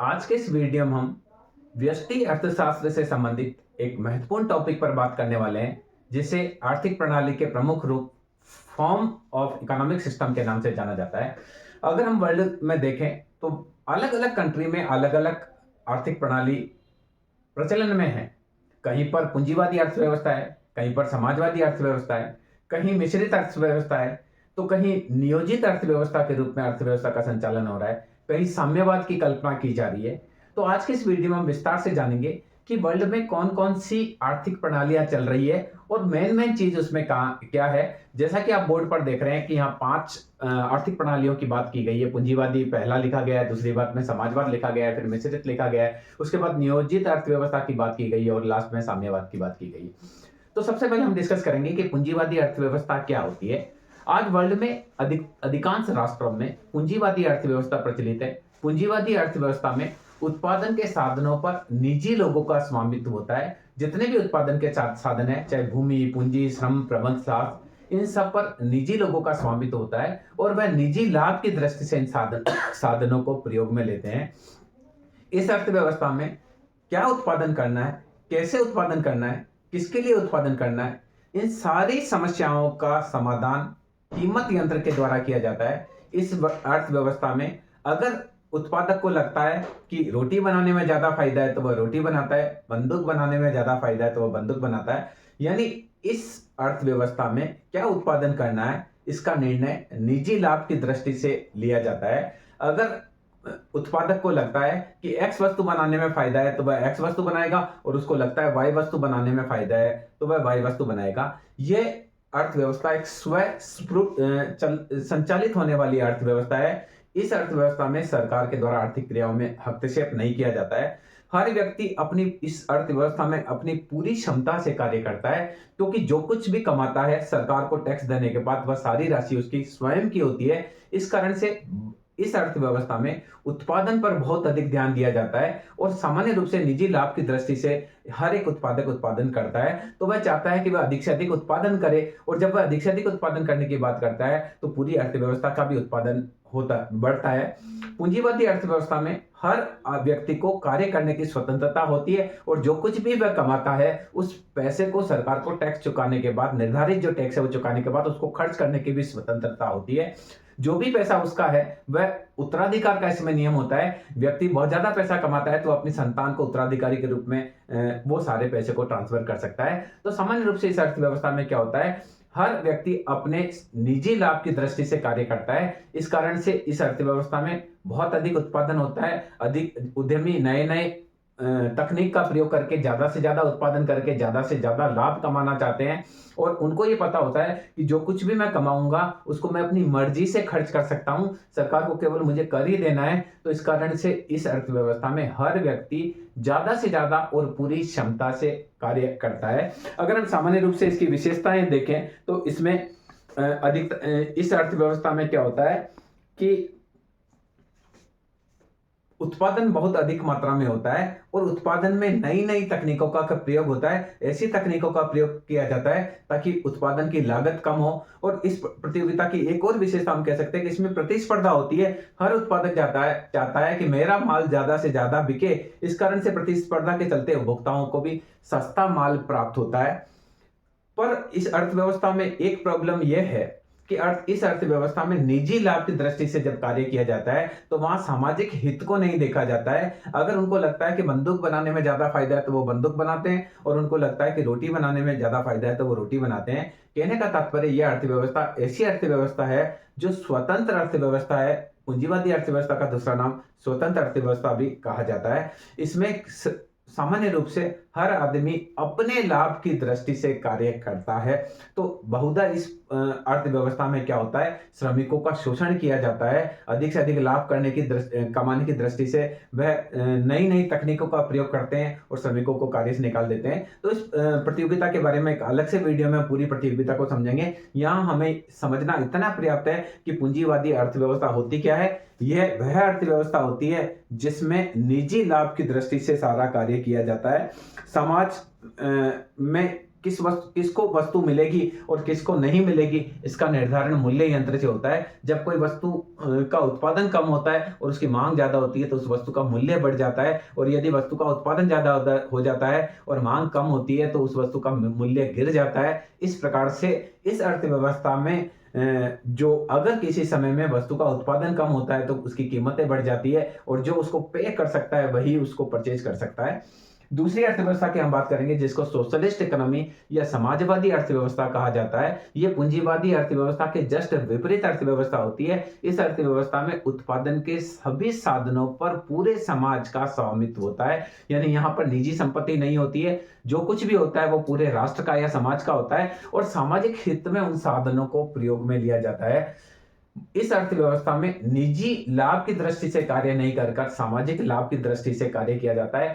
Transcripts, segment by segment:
आज के इस वीडियो में हम व्यष्टि अर्थशास्त्र से संबंधित एक महत्वपूर्ण टॉपिक पर बात करने वाले हैं, जिसे आर्थिक प्रणाली के प्रमुख रूप फॉर्म ऑफ इकोनॉमिक सिस्टम के नाम से जाना जाता है। अगर हम वर्ल्ड में देखें तो अलग अलग कंट्री में अलग अलग आर्थिक प्रणाली प्रचलन में है। कहीं पर पूंजीवादी अर्थव्यवस्था है, कहीं पर समाजवादी अर्थव्यवस्था है, कहीं मिश्रित अर्थव्यवस्था है, तो कहीं नियोजित अर्थव्यवस्था के रूप में अर्थव्यवस्था का संचालन हो रहा है, कहीं साम्यवाद की कल्पना की जा रही है। तो आज के इस वीडियो में हम विस्तार से जानेंगे कि वर्ल्ड में कौन कौन सी आर्थिक प्रणालियां चल रही है और मेन मेन चीज उसमें कहाँ क्या है। जैसा कि आप बोर्ड पर देख रहे हैं कि यहाँ 5 आर्थिक प्रणालियों की बात की गई है। पूंजीवादी पहला लिखा गया है, दूसरी बात में समाजवाद लिखा गया है, फिर मिश्रित लिखा गया है, उसके बाद नियोजित अर्थव्यवस्था की बात की गई है और लास्ट में साम्यवाद की बात की गई है। तो सबसे पहले हम डिस्कस करेंगे कि पूंजीवादी अर्थव्यवस्था क्या होती है। आज वर्ल्ड में अधिकांश राष्ट्रों में पूंजीवादी अर्थव्यवस्था प्रचलित है। पूंजीवादी अर्थव्यवस्था में उत्पादन के साधनों पर निजी लोगों का स्वामित्व होता है। जितने भी उत्पादन के साधन है, चाहे भूमि, पूंजी, श्रम, प्रबंध, शास्त्र, इन सब पर निजी लोगों का स्वामित्व होता है और वह निजी लाभ की दृष्टि से इन साधनों को प्रयोग में लेते हैं। इस अर्थव्यवस्था में क्या उत्पादन करना है, कैसे उत्पादन करना है, किसके लिए उत्पादन करना है, इन सारी समस्याओं का समाधान कीमत यंत्र के द्वारा किया जाता है। इस अर्थव्यवस्था में अगर उत्पादक को लगता है कि रोटी बनाने में ज्यादा फायदा है तो वह रोटी बनाता है, बंदूक बनाने में ज्यादा फायदा है तो वह बंदूक बनाता है। यानी इस अर्थव्यवस्था में क्या उत्पादन करना है, इसका निर्णय निजी लाभ की दृष्टि से लिया जाता है। अगर उत्पादक को लगता है कि एक्स वस्तु बनाने में फायदा है तो वह एक्स वस्तु बनाएगा और उसको लगता है वाई वस्तु बनाने में फायदा है तो वह वाई वस्तु बनाएगा। यह अर्थव्यवस्था एक संचालित होने वाली अर्थव्यवस्था है। इस अर्थव्यवस्था में सरकार के द्वारा आर्थिक क्रियाओं में हस्तक्षेप नहीं किया जाता है। हर व्यक्ति अपनी इस अर्थव्यवस्था में अपनी पूरी क्षमता से कार्य करता है, क्योंकि जो कुछ भी कमाता है सरकार को टैक्स देने के बाद वह सारी राशि उसकी स्वयं की होती है। इस कारण से इस अर्थव्यवस्था में उत्पादन पर बहुत अधिक ध्यान दिया जाता है और सामान्य रूप से निजी लाभ की दृष्टि से हर एक उत्पादक उत्पादन करता है तो वह चाहता है कि वह अधिक से अधिक उत्पादन करे, और जब वह अधिक से अधिक उत्पादन करने की बात करता है तो पूरी अर्थव्यवस्था का भी उत्पादन बढ़ता है। पूंजीवादी अर्थव्यवस्था में हर व्यक्ति को कार्य करने की स्वतंत्रता होती है और जो कुछ भी वह कमाता है उस पैसे को सरकार को टैक्स चुकाने के बाद, निर्धारित जो टैक्स है वो चुकाने के बाद उसको खर्च करने की भी स्वतंत्रता होती है। जो भी पैसा उसका है वह उत्तराधिकार का इसमें नियम होता है। व्यक्ति बहुत ज्यादा पैसा कमाता है तो अपनी संतान को उत्तराधिकारी के रूप में वो सारे पैसे को ट्रांसफर कर सकता है। तो सामान्य रूप से इस अर्थव्यवस्था में क्या होता है, हर व्यक्ति अपने निजी लाभ की दृष्टि से कार्य करता है। इस कारण से इस अर्थव्यवस्था में बहुत अधिक उत्पादन होता है। अधिक उद्यमी नए नए तकनीक का प्रयोग करके ज्यादा से ज्यादा उत्पादन करके ज्यादा से ज्यादा लाभ कमाना चाहते हैं और उनको ये पता होता है कि जो कुछ भी मैं कमाऊंगा उसको मैं अपनी मर्जी से खर्च कर सकता हूं, सरकार को केवल मुझे कर ही देना है। तो इस कारण से इस अर्थव्यवस्था में हर व्यक्ति ज्यादा से ज्यादा और पूरी क्षमता से कार्य करता है। अगर हम सामान्य रूप से इसकी विशेषताएं देखें तो इसमें इस अर्थव्यवस्था में क्या होता है कि उत्पादन बहुत अधिक मात्रा में होता है और उत्पादन में नई नई तकनीकों का प्रयोग होता है। ऐसी तकनीकों का प्रयोग किया जाता है ताकि उत्पादन की लागत कम हो। और इस प्रतियोगिता की एक और विशेषता हम कह सकते हैं कि इसमें प्रतिस्पर्धा होती है। हर उत्पादक चाहता है कि मेरा माल ज्यादा से ज्यादा बिके। इस कारण से प्रतिस्पर्धा के चलते उपभोक्ताओं को भी सस्ता माल प्राप्त होता है। पर इस अर्थव्यवस्था में एक प्रॉब्लम यह है कि इस अर्थव्यवस्था में निजी लाभ की दृष्टि से जब कार्य किया जाता है तो वहां सामाजिक हित को नहीं देखा जाता है। अगर उनको लगता है कि बंदूक बनाने में ज्यादा फायदा है तो वो बंदूक बनाते हैं और उनको लगता है कि रोटी बनाने में ज्यादा फायदा है तो वो रोटी बनाते हैं। कहने का तात्पर्य यह अर्थव्यवस्था ऐसी अर्थव्यवस्था है जो स्वतंत्र अर्थव्यवस्था है। पूंजीवादी अर्थव्यवस्था का दूसरा नाम स्वतंत्र अर्थव्यवस्था भी कहा जाता है। इसमें सामान्य रूप से हर आदमी अपने लाभ की दृष्टि से कार्य करता है। तो बहुधा इस अर्थव्यवस्था में क्या होता है, श्रमिकों का शोषण किया जाता है। अधिक से अधिक लाभ कमाने की दृष्टि से वह नई नई तकनीकों का प्रयोग करते हैं और श्रमिकों को कार्य से निकाल देते हैं। तो इस प्रतियोगिता के बारे में एक अलग से वीडियो में पूरी प्रतियोगिता को समझेंगे। यहाँ हमें समझना इतना पर्याप्त है कि पूंजीवादी अर्थव्यवस्था होती क्या है। यह वह अर्थव्यवस्था होती है जिसमें निजी लाभ की दृष्टि से सारा कार्य किया जाता है। समाज में किसको वस्तु मिलेगी और किसको नहीं मिलेगी, इसका निर्धारण मूल्य यंत्र से होता है। जब कोई वस्तु का उत्पादन कम होता है और उसकी मांग ज्यादा होती है तो उस वस्तु का मूल्य बढ़ जाता है, और यदि वस्तु का उत्पादन ज्यादा हो जाता है और मांग कम होती है तो उस वस्तु का मूल्य गिर जाता है। इस प्रकार से इस अर्थव्यवस्था में जो अगर किसी समय में वस्तु का उत्पादन कम होता है तो उसकी कीमतें बढ़ जाती है, और जो उसको पे कर सकता है वही उसको परचेज कर सकता है। दूसरी अर्थव्यवस्था की हम बात करेंगे जिसको सोशलिस्ट इकोनॉमी या समाजवादी अर्थव्यवस्था कहा जाता है। ये पूंजीवादी अर्थव्यवस्था के जस्ट विपरीत अर्थव्यवस्था होती है। इस अर्थव्यवस्था में उत्पादन के सभी साधनों पर पूरे समाज का स्वामित्व होता है, यानी यहाँ पर निजी संपत्ति नहीं होती है। जो कुछ भी होता है वो पूरे राष्ट्र का या समाज का होता है, और सामाजिक हित में उन साधनों को प्रयोग में लिया जाता है। इस अर्थव्यवस्था में निजी लाभ की दृष्टि से कार्य नहीं कर सामाजिक लाभ की दृष्टि से कार्य किया जाता है।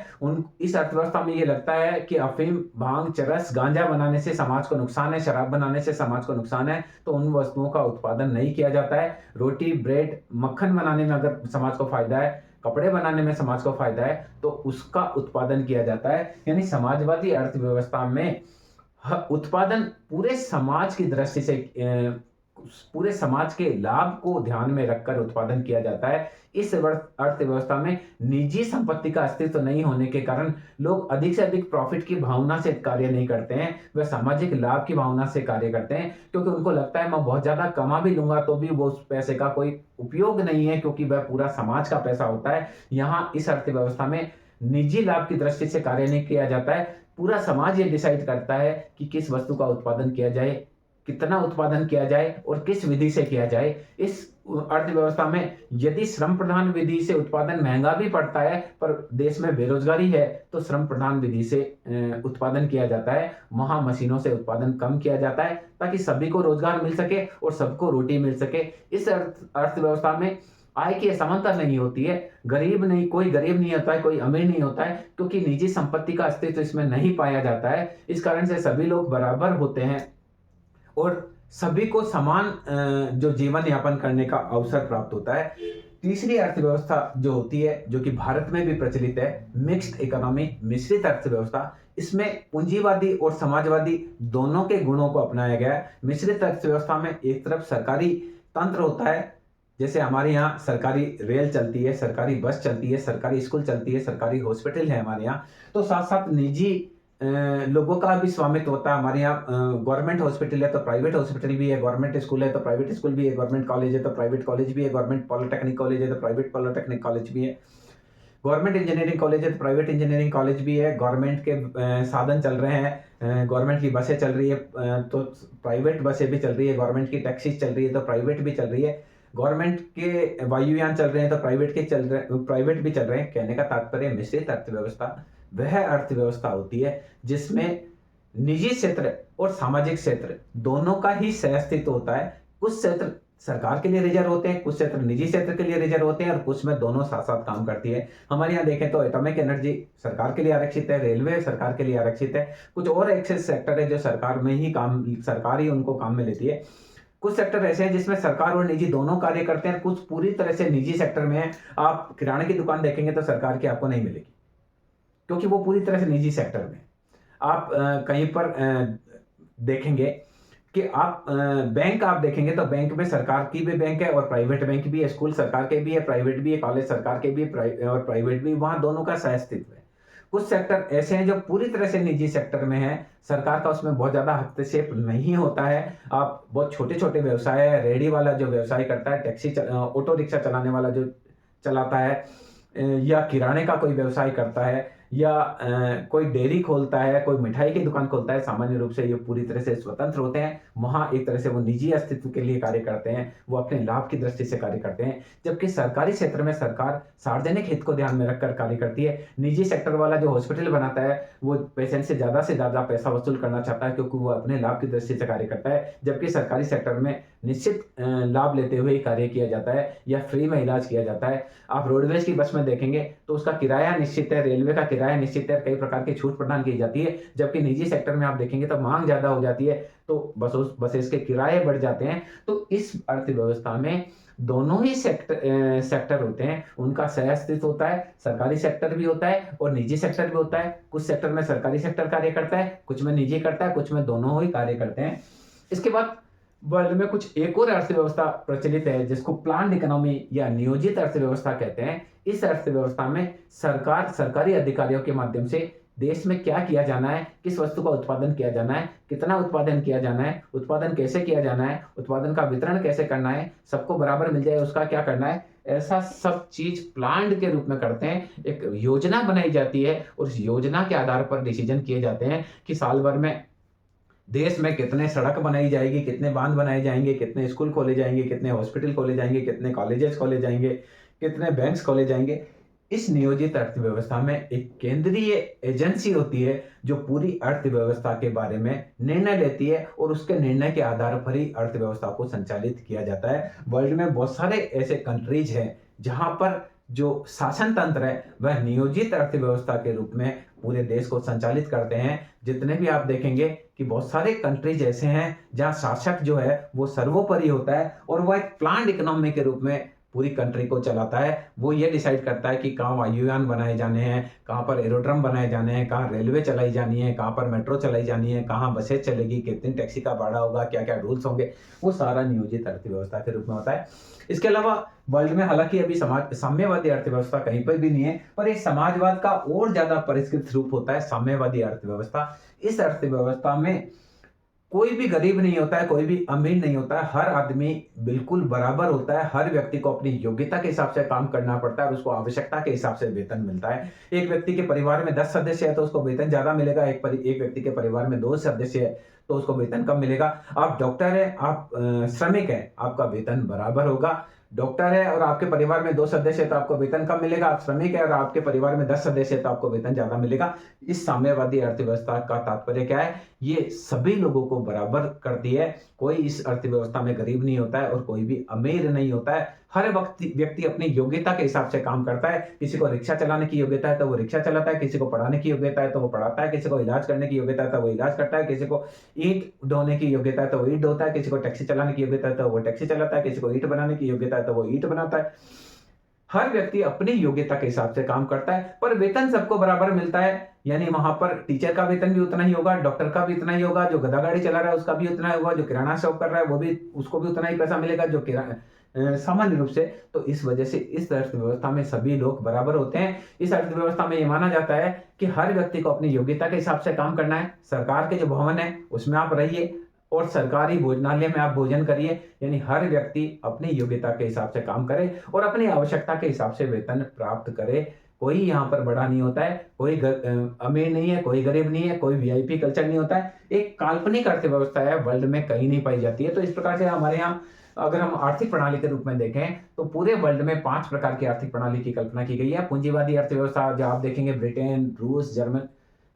इस अर्थव्यवस्था में ये लगता है कि अफीम, भांग, चरस, गांजा बनाने से समाज को नुकसान है, शराब बनाने से समाज को नुकसान है, तो उन वस्तुओं का उत्पादन नहीं किया जाता है। रोटी, ब्रेड, मक्खन बनाने में अगर समाज को फायदा है, कपड़े बनाने में समाज को फायदा है, तो उसका उत्पादन किया जाता है। यानी समाजवादी अर्थव्यवस्था में उत्पादन पूरे समाज की दृष्टि से पूरे समाज के लाभ को ध्यान में रखकर उत्पादन किया जाता है। इस अर्थव्यवस्था में निजी संपत्ति का अस्तित्व नहीं होने के कारण लोग अधिक से अधिक प्रॉफिट की भावना से कार्य नहीं करते हैं, वे सामाजिक लाभ की भावना से कार्य करते हैं, क्योंकि उनको लगता है मैं बहुत ज्यादा कमा भी लूंगा तो भी वो उस पैसे का कोई उपयोग नहीं है, क्योंकि वह पूरा समाज का पैसा होता है। यहाँ इस अर्थव्यवस्था में निजी लाभ की दृष्टि से कार्य नहीं किया जाता है। पूरा समाज ये डिसाइड करता है कि किस वस्तु का उत्पादन किया जाए, कितना उत्पादन किया जाए और किस विधि से किया जाए। इस अर्थव्यवस्था में यदि श्रम प्रधान विधि से उत्पादन महंगा भी पड़ता है पर देश में बेरोजगारी है तो श्रम प्रधान विधि से उत्पादन किया जाता है। वहां मशीनों से उत्पादन कम किया जाता है ताकि सभी को रोजगार मिल सके और सबको रोटी मिल सके। इस अर्थव्यवस्था में आय की असमानता नहीं होती है, कोई गरीब नहीं होता है, कोई अमीर नहीं होता है, क्योंकि निजी संपत्ति का अस्तित्व इसमें नहीं पाया जाता है। इस कारण से सभी लोग बराबर होते हैं और सभी को समान जो जीवन यापन करने का अवसर प्राप्त होता है। तीसरी अर्थव्यवस्था जो होती है, जो कि भारत में भी प्रचलित है, मिक्स्ड इकोनॉमी, मिश्रित अर्थव्यवस्था। इसमें पूंजीवादी और समाजवादी दोनों के गुणों को अपनाया गया है। मिश्रित अर्थव्यवस्था में एक तरफ सरकारी तंत्र होता है, जैसे हमारे यहाँ सरकारी रेल चलती है, सरकारी बस चलती है, सरकारी स्कूल चलती है, सरकारी हॉस्पिटल है हमारे यहाँ, तो साथ साथ निजी लोगों का भी स्वामित्व होता है। हमारे यहाँ गवर्नमेंट हॉस्पिटल है तो प्राइवेट हॉस्पिटल भी है, गवर्नमेंट स्कूल है तो प्राइवेट स्कूल भी है, गवर्नमेंट कॉलेज है तो प्राइवेट कॉलेज भी है, गवर्नमेंट पॉलिटेक्निक कॉलेज है तो प्राइवेट पॉलिटेक्निक कॉलेज भी है, गवर्नमेंट इंजीनियरिंग कॉलेज है तो प्राइवेट इंजीनियरिंग कॉलेज भी है। गवर्नमेंट के साधन चल रहे हैं, गवर्नमेंट की बसें चल रही है तो प्राइवेट बसें भी चल रही है, गवर्नमेंट की टैक्सीज चल रही है तो प्राइवेट भी चल रही है, गवर्नमेंट के वायुयान चल रहे हैं तो प्राइवेट भी चल रहे हैं। कहने का तात्पर्य मिश्रित अर्थव्यवस्था वह अर्थव्यवस्था होती है जिसमें निजी क्षेत्र और सामाजिक क्षेत्र दोनों का ही सहअस्तित्व होता है। कुछ क्षेत्र सरकार के लिए रिजर्व होते हैं, कुछ क्षेत्र निजी क्षेत्र के लिए रिजर्व होते हैं और कुछ में दोनों साथ साथ काम करती है। हमारे यहाँ देखें तो एटॉमिक एनर्जी सरकार के लिए आरक्षित है, रेलवे सरकार के लिए आरक्षित है, कुछ और एक्सेस सेक्टर है जो सरकार ही उनको काम में लेती है। कुछ सेक्टर ऐसे हैं जिसमें सरकार और निजी दोनों कार्य करते हैं, कुछ पूरी तरह से निजी सेक्टर में है। आप किराने की दुकान देखेंगे तो सरकार की आपको नहीं मिलेगी क्योंकि वो पूरी तरह से निजी सेक्टर में। आप कहीं पर देखेंगे कि आप बैंक आप देखेंगे तो बैंक में सरकार की भी बैंक है और प्राइवेट बैंक भी है, स्कूल सरकार के भी है, प्राइवेट भी है, कॉलेज सरकार के भी है और प्राइवेट भी, वहां दोनों का सहअस्तित्व है। कुछ सेक्टर ऐसे हैं जो पूरी तरह से निजी सेक्टर में है, सरकार का उसमें बहुत ज्यादा हस्तक्षेप नहीं होता है। आप बहुत छोटे छोटे व्यवसाय है, रेहड़ी वाला जो व्यवसाय करता है, ऑटो रिक्शा चलाने वाला जो चलाता है, या किराने का कोई व्यवसाय करता है, या कोई डेयरी खोलता है, कोई मिठाई की दुकान खोलता है, सामान्य रूप से ये पूरी तरह से स्वतंत्र होते हैं। वहां एक तरह से वो निजी अस्तित्व के लिए कार्य करते हैं, वो अपने लाभ की दृष्टि से कार्य करते हैं। जबकि सरकारी क्षेत्र में सरकार सार्वजनिक हित को ध्यान में रखकर कार्य करती है। निजी सेक्टर वाला जो हॉस्पिटल बनाता है वो पेशेंट से ज्यादा पैसा वसूल करना चाहता है क्योंकि वो अपने लाभ की दृष्टि से कार्य करता है। जबकि सरकारी सेक्टर में निश्चित लाभ लेते हुए कार्य किया जाता है या फ्री में इलाज किया जाता है। आप रोडवेज की बस में देखेंगे तो उसका किराया निश्चित है, रेलवे का किराया निश्चित है, कई प्रकार की छूट प्रदान की जाती है, जबकि निजी सेक्टर में आप देखेंगे तो माँग ज़्यादा हो जाती है, तो बसेस के किराए बढ़ जाते हैं। तो इस अर्थव्यवस्था में दोनों ही सेक्टर होते हैं, उनका सह-अस्तित्व होता है, सरकारी सेक्टर भी होता है और निजी सेक्टर भी होता है। कुछ सेक्टर में सरकारी सेक्टर कार्य करता है, कुछ में निजी करता है, कुछ में दोनों ही कार्य करते हैं। इसके बाद वर्ल्ड में कुछ एक और अर्थव्यवस्था प्रचलित है जिसको प्लान्ड इकोनॉमी या नियोजित अर्थव्यवस्था कहते हैं। इस अर्थव्यवस्था में सरकार सरकारी अधिकारियों के माध्यम से देश में क्या किया जाना है, किस वस्तु का उत्पादन किया जाना है, कितना उत्पादन किया जाना है, उत्पादन कैसे किया जाना है, उत्पादन का वितरण कैसे करना है, सबको बराबर मिल जाए उसका क्या करना है, ऐसा सब चीज प्लान्ड के रूप में करते हैं। एक योजना बनाई जाती है और उस योजना के आधार पर डिसीजन किए जाते हैं कि साल भर में देश में कितने सड़क बनाई जाएगी, कितने बांध बनाए जाएंगे, कितने स्कूल खोले जाएंगे, कितने हॉस्पिटल खोले जाएंगे, कितने कॉलेजेस खोले जाएंगे, कितने बैंक्स खोले जाएंगे। इस नियोजित अर्थव्यवस्था में एक केंद्रीय एजेंसी होती है जो पूरी अर्थव्यवस्था के बारे में निर्णय लेती है और उसके निर्णय के आधार पर ही अर्थव्यवस्था को संचालित किया जाता है। वर्ल्ड में बहुत सारे ऐसे कंट्रीज हैं जहां पर जो शासन तंत्र है वह नियोजित अर्थव्यवस्था के रूप में पूरे देश को संचालित करते हैं। जितने भी आप देखेंगे कि बहुत सारे कंट्रीज ऐसे हैं जहां शासक जो है वो सर्वोपरि होता है और वह एक प्लान्ड इकोनॉमी के रूप में पूरी कंट्री को चलाता है। वो ये डिसाइड करता है कि कहाँ वायुयान बनाए जाने हैं, कहाँ पर एरोड्रम बनाए जाने हैं, कहाँ रेलवे चलाई जानी है, कहाँ पर मेट्रो चलाई जानी है, कहाँ बसें चलेगी, कितनी टैक्सी का भाड़ा होगा, क्या क्या रूल्स होंगे, वो सारा नियोजित अर्थव्यवस्था के रूप में होता है। इसके अलावा वर्ल्ड में हालांकि अभी साम्यवादी अर्थव्यवस्था कहीं पर भी नहीं है, पर एक समाजवाद का और ज्यादा परिष्कृत रूप होता है साम्यवादी अर्थव्यवस्था। इस अर्थव्यवस्था में कोई भी गरीब नहीं होता है, कोई भी अमीर नहीं होता है, हर आदमी बिल्कुल बराबर होता है। हर व्यक्ति को अपनी योग्यता के हिसाब से काम करना पड़ता है और उसको आवश्यकता के हिसाब से वेतन मिलता है। एक व्यक्ति के परिवार में 10 सदस्य है तो उसको वेतन ज्यादा मिलेगा, एक व्यक्ति के परिवार में 2 सदस्य है तो उसको वेतन कम मिलेगा। आप डॉक्टर है, आप श्रमिक है, आपका वेतन बराबर होगा। डॉक्टर है और आपके परिवार में 2 सदस्य है तो आपको वेतन कम मिलेगा। आप श्रमिक है और आपके परिवार में 10 सदस्य है तो आपको वेतन ज्यादा मिलेगा। इस साम्यवादी अर्थव्यवस्था का तात्पर्य क्या है? ये सभी लोगों को बराबर करती है। कोई इस अर्थव्यवस्था में गरीब नहीं होता है और कोई भी अमीर नहीं होता है। हर व्यक्ति अपनी योग्यता के हिसाब से काम करता है। किसी को रिक्शा चलाने की योग्यता है तो वो रिक्शा चलाता है, किसी को पढ़ाने की योग्यता है तो वो पढ़ाता है, किसी को इलाज करने की योग्यता है तो वो इलाज करता है, किसी को ईंट ढोने की योग्यता है तो वो ईंट ढोता है, किसी को टैक्सी चलाने की योग्यता है तो वो टैक्सी चलाता है, किसी को ईंट बनाने की योग्यता है तो वो ईंट बनाता है। हर व्यक्ति अपनी योग्यता के हिसाब से काम करता है, पर वेतन सबको बराबर मिलता है। यानी वहां पर टीचर का वेतन भी उतना ही होगा, डॉक्टर का भी उतना ही होगा, जो गधा गाड़ी चला रहा है उसका भी उतना ही होगा, जो किराना शॉप कर रहा है वो भी उसको भी उतना ही पैसा मिलेगा, जो सामान्य रूप से। तो इस वजह से इस अर्थव्यवस्था में सभी लोग बराबर होते हैं। इस अर्थव्यवस्था में ये माना जाता है कि हर व्यक्ति को अपनी योग्यता के हिसाब से काम करना है। सरकार के जो भवन है उसमें आप रहिए और सरकारी भोजनालय में आप भोजन करिए। यानी हर व्यक्ति अपनी योग्यता के हिसाब से काम करे और अपनी आवश्यकता के हिसाब से वेतन प्राप्त करे। कोई यहाँ पर बड़ा नहीं होता है, कोई अमीर नहीं है, कोई गरीब नहीं है, कोई वीआईपी कल्चर नहीं होता है। एक काल्पनिक अर्थव्यवस्था है, वर्ल्ड में कहीं नहीं पाई जाती है। तो इस प्रकार से हमारे यहाँ अगर हम आर्थिक प्रणाली के रूप में देखें तो पूरे वर्ल्ड में 5 प्रकार की आर्थिक प्रणाली की कल्पना की गई है। पूंजीवादी अर्थव्यवस्था जो आप देखेंगे ब्रिटेन, रूस,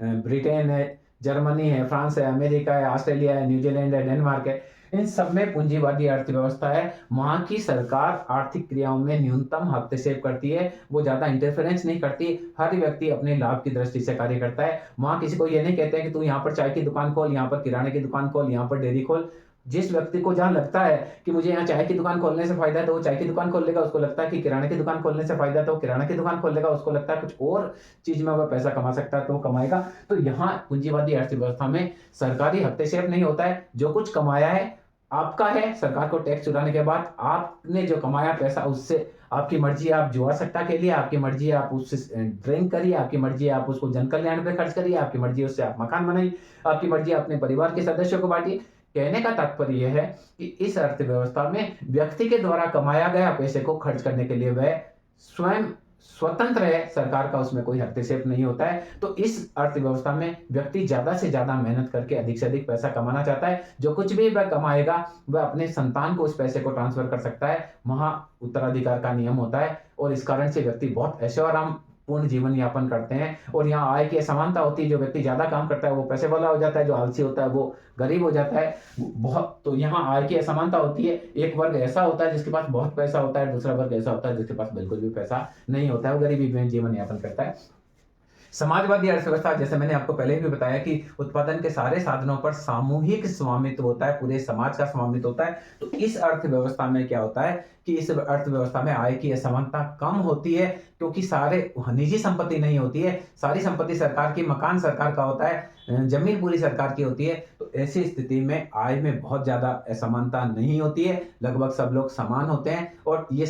ब्रिटेन है, जर्मनी है, फ्रांस है, अमेरिका है, ऑस्ट्रेलिया है, न्यूजीलैंड है, डेनमार्क है। इन सब में पूंजीवादी अर्थव्यवस्था है। वहां की सरकार आर्थिक क्रियाओं में न्यूनतम हस्तक्षेप करती है, वो ज्यादा इंटरफेरेंस नहीं करती। हर व्यक्ति अपने लाभ की दृष्टि से कार्य करता है। वहां किसी को ये नहीं कहते हैं कि तू यहाँ पर चाय की दुकान खोल, यहाँ पर किराने की दुकान खोल, यहाँ पर डेयरी खोल। जिस व्यक्ति को जहां लगता है कि मुझे यहाँ चाय की दुकान खोलने से फायदा है तो वो चाय की दुकान खोल लेगा, उसको लगता है कि किराने की दुकान खोलने से फायदा है तो वो किराने की दुकान खोल लेगा, उसको लगता है कुछ और चीज में वह पैसा कमा सकता है तो वो कमाएगा। तो यहाँ पूंजीवादी अर्थव्यवस्था में सरकारी हस्तक्षेप नहीं होता है। जो कुछ कमाया है आपका है। सरकार को टैक्स चुराने के बाद आपने जो कमाया पैसा उससे आपकी मर्जी, आप जुआ सट्टा खेलिए, आपकी मर्जी आप उससे ड्रिंक करिए, आपकी मर्जी आप उसको जन कल्याण पे खर्च करिए, आपकी मर्जी उससे आप मकान बनाइए, आपकी मर्जी अपने परिवार के सदस्यों को बांटिए। कहने का तात्पर्य यह है कि इस अर्थव्यवस्था में व्यक्ति के द्वारा कमाया गया पैसे को खर्च करने के लिए वह स्वयं स्वतंत्र है, सरकार का उसमें कोई हस्तक्षेप नहीं होता है। तो इस अर्थव्यवस्था में व्यक्ति ज्यादा से ज्यादा मेहनत करके अधिक से अधिक पैसा कमाना चाहता है। जो कुछ भी वह कमाएगा वह अपने संतान को उस पैसे को ट्रांसफर कर सकता है। वहां उत्तराधिकार का नियम होता है और इस कारण से व्यक्ति बहुत ऐशोआराम पूर्ण जीवन यापन करते हैं। और यहाँ आय की असमानता होती है। जो व्यक्ति ज्यादा काम करता है वो पैसे वाला हो जाता है, जो आलसी होता है वो गरीब हो जाता है। बहुत तो यहाँ आय की असमानता होती है। एक वर्ग ऐसा होता है जिसके पास बहुत पैसा होता है, दूसरा वर्ग ऐसा होता है जिसके पास बिल्कुल भी पैसा नहीं होता है, वो गरीबी में जीवन यापन करता है। समाजवादी अर्थव्यवस्था, जैसे मैंने आपको पहले भी बताया कि उत्पादन के सारे साधनों पर सामूहिक स्वामित्व होता है, पूरे समाज का स्वामित्व होता है। तो इस अर्थव्यवस्था में क्या होता है कि इस अर्थव्यवस्था में आय की असमानता कम होती है, क्योंकि सारे निजी संपत्ति नहीं होती है, सारी संपत्ति सरकार की, मकान सरकार का होता है, जमीन पूरी सरकार की होती है। तो ऐसी स्थिति में आय में बहुत ज़्यादा असमानता नहीं होती है, लगभग सब लोग समान होते हैं और ये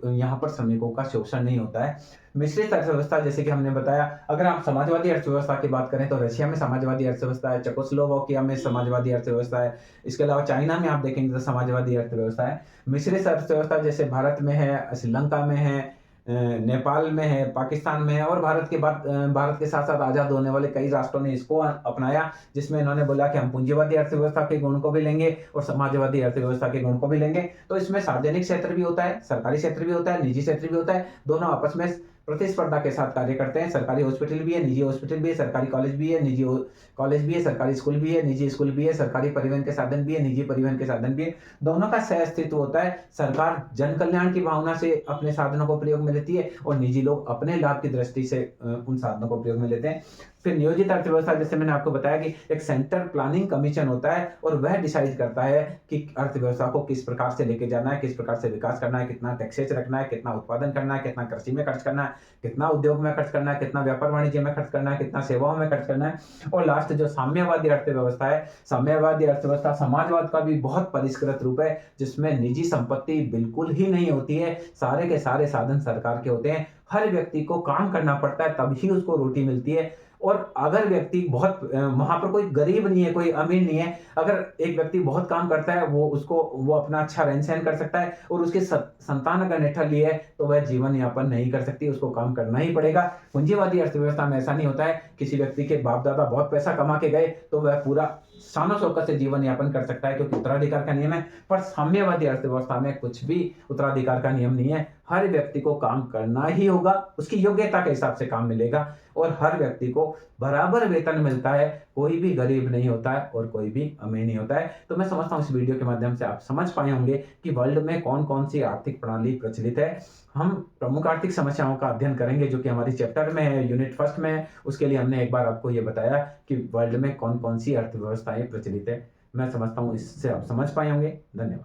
यहाँ पर श्रमिकों का शोषण नहीं होता है। मिश्रित अर्थव्यवस्था, जैसे कि हमने बताया, अगर आप समाजवादी अर्थव्यवस्था की बात करें तो रशिया में समाजवादी अर्थव्यवस्था है, चेकोस्लोवाकिया में समाजवादी अर्थव्यवस्था है, इसके अलावा चाइना में आप देखेंगे तो समाजवादी अर्थव्यवस्था है। मिश्रित अर्थव्यवस्था जैसे भारत में है, श्रीलंका में है, नेपाल में है, पाकिस्तान में है और भारत के बाद भारत के साथ साथ आजाद होने वाले कई राष्ट्रों ने इसको अपनाया, जिसमें इन्होंने बोला कि हम पूंजीवादी अर्थव्यवस्था के गुण को भी लेंगे और समाजवादी अर्थव्यवस्था के गुण को भी लेंगे। तो इसमें सार्वजनिक क्षेत्र भी होता है, सरकारी क्षेत्र भी होता है, निजी क्षेत्र भी होता है, दोनों आपस में प्रतिस्पर्धा के साथ कार्य करते हैं। सरकारी हॉस्पिटल भी है, निजी हॉस्पिटल भी है, सरकारी कॉलेज भी है, निजी कॉलेज भी है, सरकारी स्कूल भी है, निजी स्कूल भी है, सरकारी परिवहन के साधन भी है, निजी परिवहन के साधन भी है। दोनों का सह अस्तित्व होता है। सरकार जन कल्याण की भावना से अपने साधनों को प्रयोग में लेती है और निजी लोग अपने लाभ की दृष्टि से उन साधनों को प्रयोग में लेते हैं। फिर नियोजित अर्थव्यवस्था, जैसे मैंने आपको बताया कि एक सेंटर प्लानिंग कमीशन होता है और वह डिसाइड करता है कि अर्थव्यवस्था को किस प्रकार से लेके जाना है, किस प्रकार से विकास करना है, कितना टैक्सेज रखना है, कितना उत्पादन करना है, कितना कृषि में खर्च करना है, कितना उद्योग में खर्च करना है, कितना व्यापार वाणिज्य में खर्च करना है, कितना सेवाओं में खर्च करना है। और लास्ट जो साम्यवादी अर्थव्यवस्था है, साम्यवादी अर्थव्यवस्था समाजवाद का भी बहुत परिष्कृत रूप है, जिसमें निजी संपत्ति बिल्कुल ही नहीं होती है, सारे के सारे साधन सरकार के होते हैं। हर व्यक्ति को काम करना पड़ता है तभी उसको रोटी मिलती है। और अगर व्यक्ति बहुत वहां पर कोई गरीब नहीं है, कोई अमीर नहीं है, अगर एक व्यक्ति बहुत काम करता है, वो अपना अच्छा रहन सहन कर सकता है और उसकी संतान अगर निठल्ली है तो वह जीवन यापन नहीं कर सकती, उसको काम करना ही पड़ेगा। पूंजीवादी अर्थव्यवस्था में ऐसा नहीं होता है, किसी व्यक्ति के बाप दादा बहुत पैसा कमा के गए तो वह पूरा शानो शौकत से जीवन यापन कर सकता है, क्योंकि उत्तराधिकार का नियम है। पर साम्यवादी अर्थव्यवस्था में कुछ भी उत्तराधिकार का नियम नहीं है, हर व्यक्ति को काम करना ही होगा, उसकी योग्यता के हिसाब से काम मिलेगा और हर व्यक्ति को बराबर वेतन मिलता है, कोई भी गरीब नहीं होता है और कोई भी अमीर नहीं होता है। तो मैं समझता हूँ इस वीडियो के माध्यम से आप समझ पाए होंगे कि वर्ल्ड में कौन कौन सी आर्थिक प्रणाली प्रचलित है। हम प्रमुख आर्थिक समस्याओं का अध्ययन करेंगे जो कि हमारी चैप्टर में है, यूनिट फर्स्ट में है। उसके लिए हमने एक बार आपको ये बताया कि वर्ल्ड में कौन कौन सी अर्थव्यवस्थाएं प्रचलित है। मैं समझता हूँ इससे आप समझ पाए होंगे। धन्यवाद।